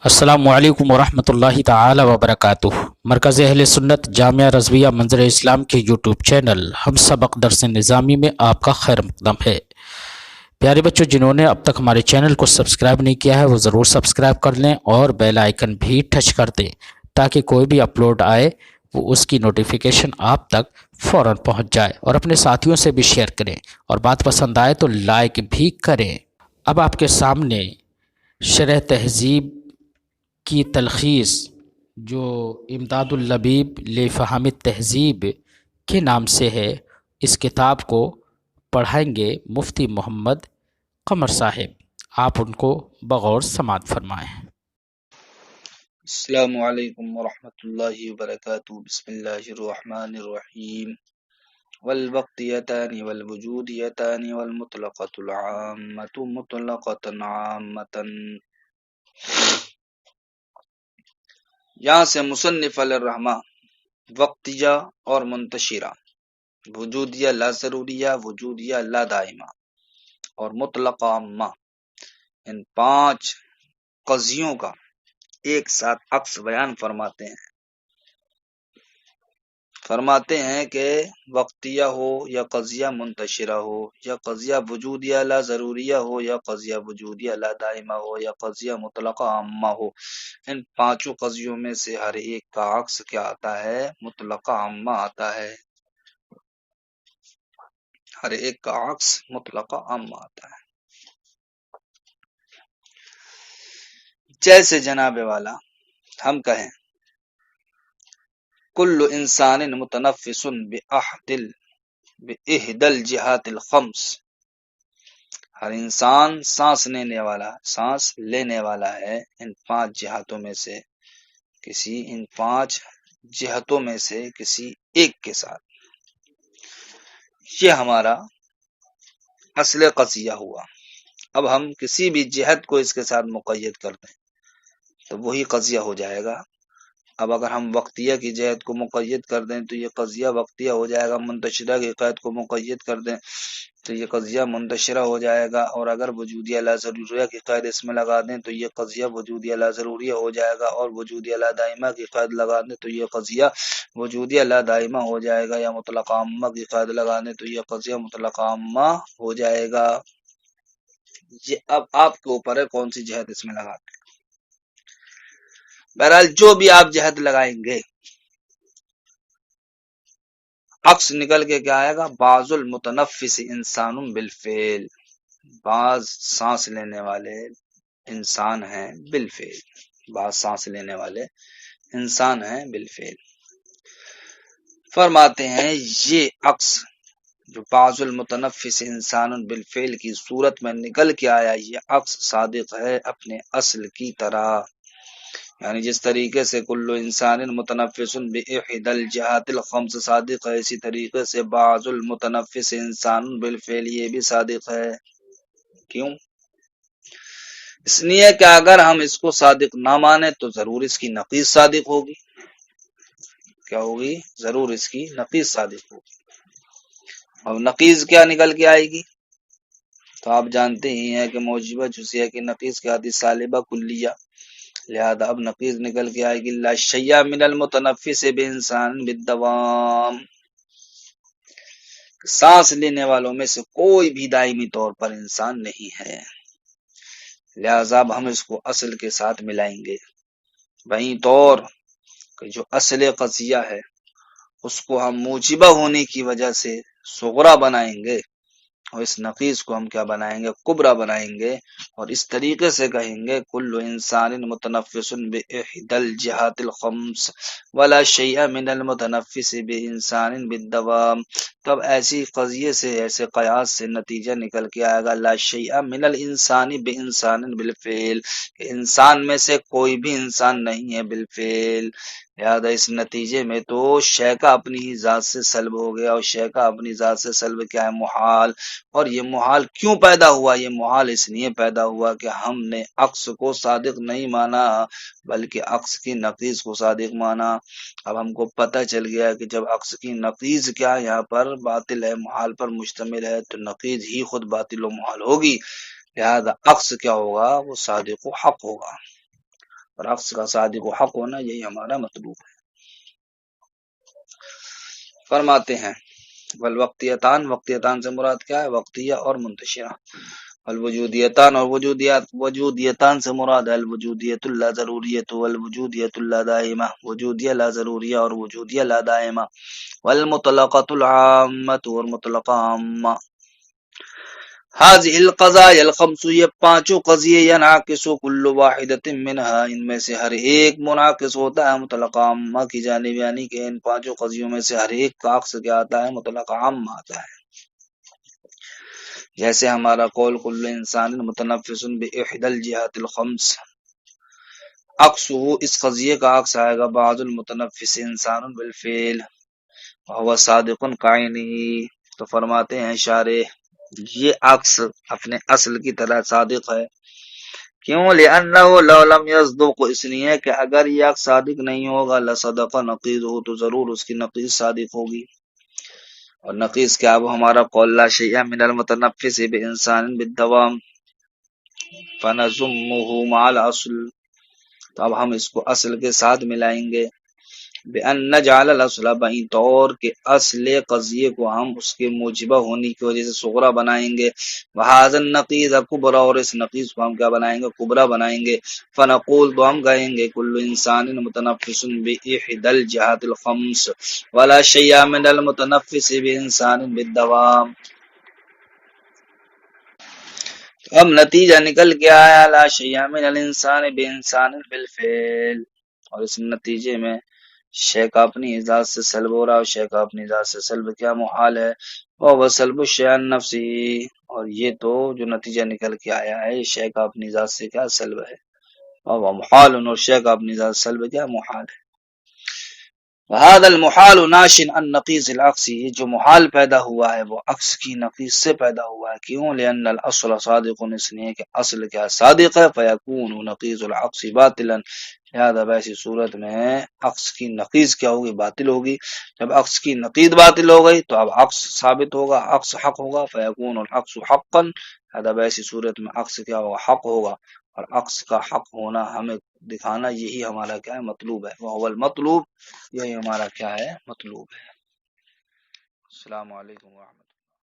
السلام علیکم ورحمۃ اللہ تعالی وبرکاتہ۔ مرکز اہل سنت جامعہ رضویہ منظر اسلام کے یوٹیوب چینل ہم سبق درس نظامی میں آپ کا خیر مقدم ہے۔ پیارے بچوں، جنہوں نے اب تک ہمارے چینل کو سبسکرائب نہیں کیا ہے وہ ضرور سبسکرائب کر لیں اور بیل آئیکن بھی ٹچ کر دیں تاکہ کوئی بھی اپلوڈ آئے وہ اس کی نوٹیفیکیشن آپ تک فوراً پہنچ جائے، اور اپنے ساتھیوں سے بھی شیئر کریں، اور بات پسند آئے تو لائک بھی کریں۔ اب آپ کے سامنے شرح تہذیب کی تلخیص جو امداد اللبیب لفہم التہذیب کے نام سے ہے، اس کتاب کو پڑھائیں گے مفتی محمد قمر صاحب۔ آپ ان کو بغور سماعت فرمائیں۔ السلام علیکم ورحمۃ اللہ وبرکاتہ۔ بسم اللہ الرحمن الرحیم۔ والوقتیتان والوجودیتان والمطلقۃ العامۃ مطلقۃ عامۃ۔ یہاں سے مصنف علیہ الرحمہ وقتیہ اور منتشرہ، وجودیہ لا ضروریہ، وجودیہ لا دائمہ اور مطلقہ عامہ، ان 5 قضیوں کا ایک ساتھ عکس بیان فرماتے ہیں کہ وقتیہ ہو یا قضیہ منتشرہ ہو، یا قضیہ وجودیہ لا ضروریہ ہو، یا قضیہ وجودیہ لا دائمہ ہو، یا قضیہ مطلقہ عامہ ہو، ان 5 قضیوں میں سے ہر ایک کا عکس کیا آتا ہے؟ مطلقہ عامہ آتا ہے۔ ہر ایک کا عکس مطلقہ عامہ آتا ہے۔ جیسے جناب والا ہم کہیں کل انسان متنفس بإحدى الجہات الخمس، ہر انسان سانس لینے والا ہے ان 5 جہتوں میں سے کسی ایک کے ساتھ۔ یہ ہمارا اصل قضیہ ہوا۔ اب ہم کسی بھی جہت کو اس کے ساتھ مقید کر دیں تو وہی قضیہ ہو جائے گا۔ اب اگر ہم وقتیہ کی جہت کو مقید کر دیں تو یہ قضیہ وقتیہ ہو جائے گا، منتشرہ کی قید کو مقید کر دیں تو یہ قضیہ منتشرہ ہو جائے گا، اور اگر وجودیہ لا ضروریہ کی قید اس میں لگا دیں تو یہ قضیہ وجودیہ لا ضروریہ ہو جائے گا، اور وجودیہ لا دائمہ کی قید لگا دیں تو یہ قضیہ وجودیہ لا دائمہ ہو جائے گا، یا مطلقہ عامہ کی قید لگا دیں تو یہ قضیہ مطلقہ عامہ ہو جائے گا۔ یہ اب آپ کے اوپر ہے کون سی جہت اس میں لگاتے ہیں۔ بہرحال جو بھی آپ جہت لگائیں گے عکس نکل کے کیا آئے گا؟ بعض المتنفس انسان بالفعل، بعض سانس لینے والے انسان ہیں بالفعل، بعض سانس لینے والے انسان ہیں بالفعل۔ فرماتے ہیں یہ عکس جو بعض المتنفس انسان بالفعل کی صورت میں نکل کے آیا، یہ عکس صادق ہے اپنے اصل کی طرح، یعنی جس طریقے سے کل انسان متنفس بإحدى الجہات الخمس صادق ہے، اسی طریقے سے بعض المتنفس انسان بالفعل یہ بھی صادق ہے۔ کیوں؟ اس لیے کہ اگر ہم اس کو صادق نہ مانیں تو ضرور اس کی نقیض صادق ہوگی۔ کیا ہوگی؟ ضرور اس کی نقیض صادق ہوگی۔ اب نقیض کیا نکل کے آئے گی؟ تو آپ جانتے ہی ہیں کہ موجبہ جزیہ کی نقیض کیا آتی؟ سالبہ کلیہ، لہذا اب نقیض نکل کے آئے گی لا شیء من المتنفس بانسان بالدوام، سانس لینے والوں میں سے کوئی بھی دائمی طور پر انسان نہیں ہے، لہذا اب ہم اس کو اصل کے ساتھ ملائیں گے۔ وہیں طور کہ جو اصل قضیہ ہے اس کو ہم موجبہ ہونے کی وجہ سے صغرا بنائیں گے، اور اس نقیض کو ہم کیا بنائیں گے؟ کبرا بنائیں گے، اور اس طریقے سے کہیں گے کل انسان متنفس بإحدى الجہات الخمس ولا شیء من المتنفس بانسان بالدوام۔ تب ایسی قضیے سے، ایسے قیاس سے نتیجہ نکل کے آئے گا لا شیء من الانسان بانسان بالفعل، کہ انسان میں سے کوئی بھی انسان نہیں ہے بالفعل، لہذا اس نتیجے میں تو شے کا اپنی ہی ذات سے سلب ہو گیا، اور شے کا اپنی ذات سے سلب کیا ہے؟ محال۔ اور یہ محال کیوں پیدا ہوا؟ یہ محال اس لیے پیدا ہوا کہ ہم نے عکس کو صادق نہیں مانا بلکہ عکس کی نقیض کو صادق مانا۔ اب ہم کو پتہ چل گیا کہ جب عکس کی نقیض کیا یہاں پر باطل ہے، محال پر مشتمل ہے، تو نقیض ہی خود باطل و محال ہوگی، لہذا عکس کیا ہوگا؟ وہ صادق و حق ہوگا۔ اور عکس کا صادق و حق ہونا، یہی ہمارا مطلوب ہے۔ فرماتے ہیں والوقتیتان، وقتیتان سے مراد کیا ہے؟ وقتیہ اور منتشرہ۔ الوجودیتان، اور وجودیتان سے مراد ہے الوجودیت لا ضروریت والوجودیت لا دائمہ، وجودیہ لا ضروریہ اور وجودیہ لا دائمہ۔ والمطلقۃ العامۃ، اور مطلقہ عامہ۔ هذه القضايا الخمس، یہ پانچوں قضیے ینعکس کل واحدۃ منها، ان میں سے ہر ایک منعکس ہوتا ہے مطلق عامہ کی جانب، یعنی کہ ان پانچوں قضیوں میں سے ہر ایک کا عکس کیا آتا ہے؟ مطلق عامہ آتا ہے۔ جیسے ہمارا قول کل انسان متنفس باحدى الجہات الخمس، عکسہ اس قضیے کا عکس آئے گا بعض المتنفس انسان بالفعل وهو صادق کائنی۔ تو فرماتے ہیں شارح یہ عکس اپنے اصل کی طرح صادق ہے، کیوں؟ لأنه لو لم يصدق، اس لیے کہ اگر یہ عکس صادق نہیں ہوگا لصدق نقیضہ، تو ضرور اس کی نقیض صادق ہوگی۔ اور نقیض کیا؟ وہ ہمارا قول لا شیء من المتنفس بانسان بالدوام فنضمه مع الاصل، تو اب ہم اس کو اصل کے ساتھ ملائیں گے، بأن نجعل الاصل، بہیں طور کہ اصل قضیے کو ہم اس کے موجبہ ہونے کی وجہ سے صغرا بنائیں گے، وهذا النقیض کبرا، اور اس نقیض کو ہم کیا بنائیں گے؟ کبرا بنائیں گے۔ فنقول، تو ہم کہیں گے کل انسان متنفس باحدى الجہات الخمس ولا شیء من المتنفس بانسان بالدوام۔ اب نتیجہ نکل کے آیا لا شیء من الانسان بانسان بالفعل، اور اس نتیجے میں شے کا اپنی ذات سے سلب ہو رہا، اور شے کا اپنی ذات سے سلب کیا؟ محال ہے، وہ سلب الشیء عن نفسی، اور یہ تو جو نتیجہ نکل کے آیا ہے شے کا اپنی ذات سے کیا؟ سلب ہے، اور محال، اور شے کا اپنی ذات سے سلب کیا؟ محال ہے۔ وهذا المحال ناش عن نقیض العکس، یہ جو محال پیدا ہوا ہے وہ عکس کی نقیض سے پیدا ہوا ہے، کیوں؟ لأن الاصل صادق، اس لیے کہ اصل کیا صادق ہے، فیکون نقیض العکس باطلا، لہذا ایسی صورت میں عکس کی نقیض کیا ہوگی؟ باطل ہوگی۔ جب عکس کی نقیض باطل ہو گئی تو اب عکس ثابت ہوگا، عکس حق ہوگا، فیکون العکس حقا، لہذا ایسی صورت میں عکس کیا ہوگا؟ حق ہوگا، اور عکس کا حق ہونا ہمیں دکھانا یہی ہمارا کیا ہے؟ مطلوب ہے، وہ المطلوب، یہی ہمارا کیا ہے؟ مطلوب ہے۔ السلام علیکم ورحمۃ اللہ۔